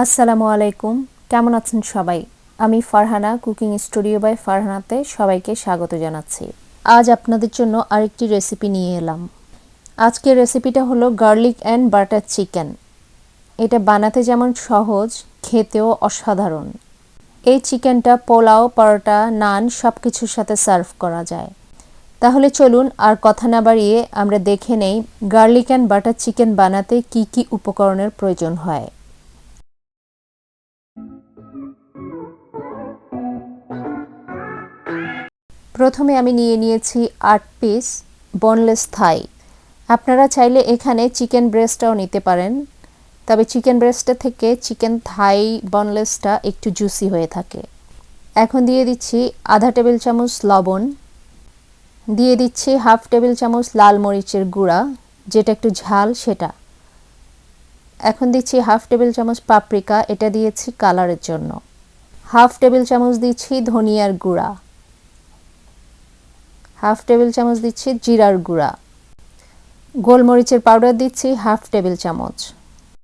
আসসালামু আলাইকুম, কেমন আছেন সবাই? আমি ফারহানা, কুকিং স্টুডিও বাই ফারহানাতে সবাইকে স্বাগত জানাচ্ছি। আজ আপনাদের জন্য আরেকটি রেসিপি নিয়ে এলাম। আজকের রেসিপিটা হলো গার্লিক অ্যান্ড বাটার চিকেন। এটা বানাতে যেমন সহজ, খেতেও অসাধারণ। এই চিকেনটা পোলাও, পরোটা, নান সব কিছুর সাথে সার্ভ করা যায়। তাহলে চলুন আর কথা না বাড়িয়ে আমরা দেখে নেই গার্লিক অ্যান্ড বাটার চিকেন বানাতে কি কি উপকরণের প্রয়োজন হয়। প্রথমে আমি নিয়ে নিয়েছি 8 পিস বোনলেস থাই। আপনারা চাইলে এখানে চিকেন ব্রেস্টটাও নিতে পারেন, তবে চিকেন ব্রেস্টের থেকে চিকেন থাই বোনলেসটা একটু জুসি হয়ে থাকে। এখন দিয়ে দিচ্ছি আধা টেবিল চামচ লবণ, দিয়ে দিচ্ছি হাফ টেবিল চামচ লাল মরিচের গুঁড়া, যেটা একটু ঝাল সেটা। এখন দিচ্ছি হাফ টেবিল চামচ পাপরিকা, এটা দিয়েছি কালারের জন্য। হাফ টেবিল চামচ দিচ্ছি ধনিয়ার গুঁড়া, হাফ টেবিল চামচ দিচ্ছি জিরার গুঁড়া, গোলমরিচের পাউডার দিচ্ছি হাফ টেবিল চামচ।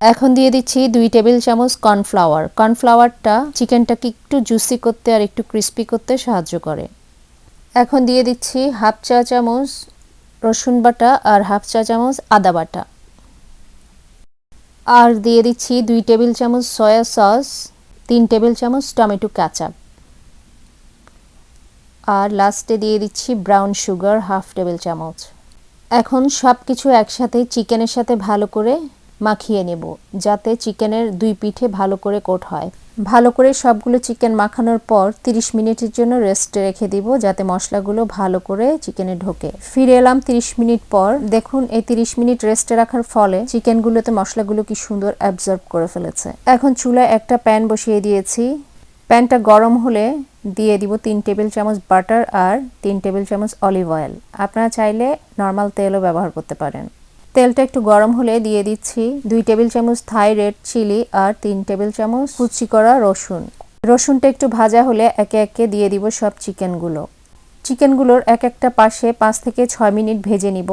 এখন দিয়ে দিচ্ছি 2 টেবিল চামচ কর্নফ্লাওয়ার। কর্নফ্লাওয়ারটা চিকেনটাকে একটু জুসি করতে আর একটু ক্রিস্পি করতে সাহায্য করে। এখন দিয়ে দিচ্ছি হাফ চা চামচ রসুন বাটা আর হাফ চা চামচ আদা বাটা, আর দিয়ে দিচ্ছি 2 টেবিল চামচ সয়া সস, 3 টেবিল চামচ টমেটো কেচাপ, আর লাস্টে দিয়ে দিচ্ছি ব্রাউন সুগার হাফ টেবিল চামচ। এখন সব কিছু একসাথে চিকেনের সাথে ভালো করে মাখিয়ে নেব, যাতে চিকেনের দুই পিঠে ভালো করে কোট হয়। ভালো করে সবগুলো চিকেন মাখানোর পর 30 মিনিটের জন্য রেস্টে রেখে দিব, যাতে মশলাগুলো ভালো করে চিকেনে ঢোকে। ফিরে এলাম 30 মিনিট পর। দেখুন এই 30 মিনিট রেস্টে রাখার ফলে চিকেনগুলোতে মশলাগুলো কি সুন্দর অ্যাবজর্ব করে ফেলেছে। এখন চুলায় একটা প্যান বসিয়ে দিয়েছি। প্যানটা গরম হলে দিয়ে দিব 3 টেবিল চামচ বাটার আর 3 টেবিল চামচ অলিভ অয়েল। আপনারা চাইলে নর্মাল তেলও ব্যবহার করতে পারেন। তেলটা একটু গরম হলে দিয়ে দিচ্ছি 2 টেবিল চামচ থাই রেড চিলি আর 3 টেবিল চামচ কুচি করা রসুন। রসুনটা একটু ভাজা হলে একে একে দিয়ে দিব সব চিকেনগুলো। চিকেনগুলোর এক একটা পাশে 5 থেকে 6 মিনিট ভেজে নিব।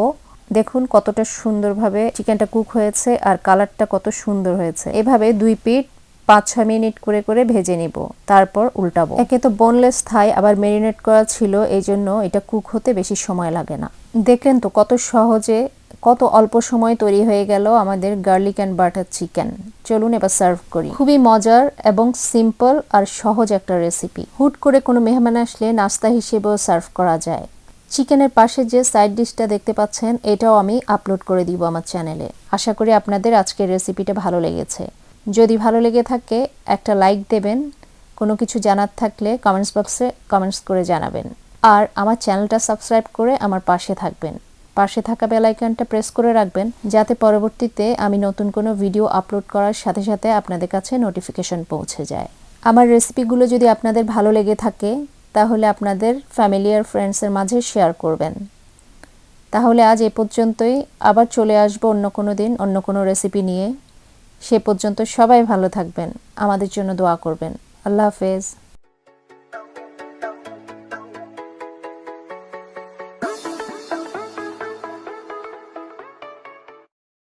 দেখুন কতটা সুন্দরভাবে চিকেনটা কুক হয়েছে আর কালারটা কত সুন্দর হয়েছে। এভাবে দুই পিঠ 5-6 মিনিট করে করে ভেজে নিব, তারপর উল্টাবো। একে তো বোনলেস থাই আবার মেরিনেট করা ছিল, এই জন্য এটা কুক হতে বেশি সময় লাগে না। দেখলেন তো কত সহজে, কত অল্প সময় তৈরি হয়ে গেল আমাদের গার্লিক অ্যান্ড বাটার চিকেন। চলুন এবার সার্ভ করি। খুবই মজার এবং সিম্পল আর সহজ একটা রেসিপি। হুট করে কোনো মেহমান আসলে নাস্তা হিসেবেও সার্ভ করা যায়। চিকেনের পাশে যে সাইড ডিশটা দেখতে পাচ্ছেন, এটাও আমি আপলোড করে দিব আমার চ্যানেলে। আশা করি আপনাদের আজকের রেসিপিটা ভালো লেগেছে। যদি ভালো লেগে থাকে একটা লাইক দেবেন, কোনো কিছু জানার থাকলে কমেন্টস বক্সে কমেন্টস করে জানাবেন, আর আমার চ্যানেলটা সাবস্ক্রাইব করে আমার পাশে থাকবেন। পাশে থাকা বেল আইকনটা প্রেস করে রাখবেন, যাতে পরবর্তীতে আমি নতুন কোনো ভিডিও আপলোড করার সাথে সাথে আপনাদের কাছে নোটিফিকেশন পৌঁছে যায়। আমার রেসিপিগুলো যদি আপনাদের ভালো লেগে থাকে, তাহলে আপনাদের ফ্যামিলি আর ফ্রেন্ডসের মাঝে শেয়ার করবেন। তাহলে আজ এ পর্যন্তই, আবার চলে আসবো অন্য কোনো দিন অন্য কোনো রেসিপি নিয়ে। সে পর্যন্ত সবাই ভালো থাকবেন, আমাদের জন্য দোয়া করবেন। আল্লাহ হাফেজ।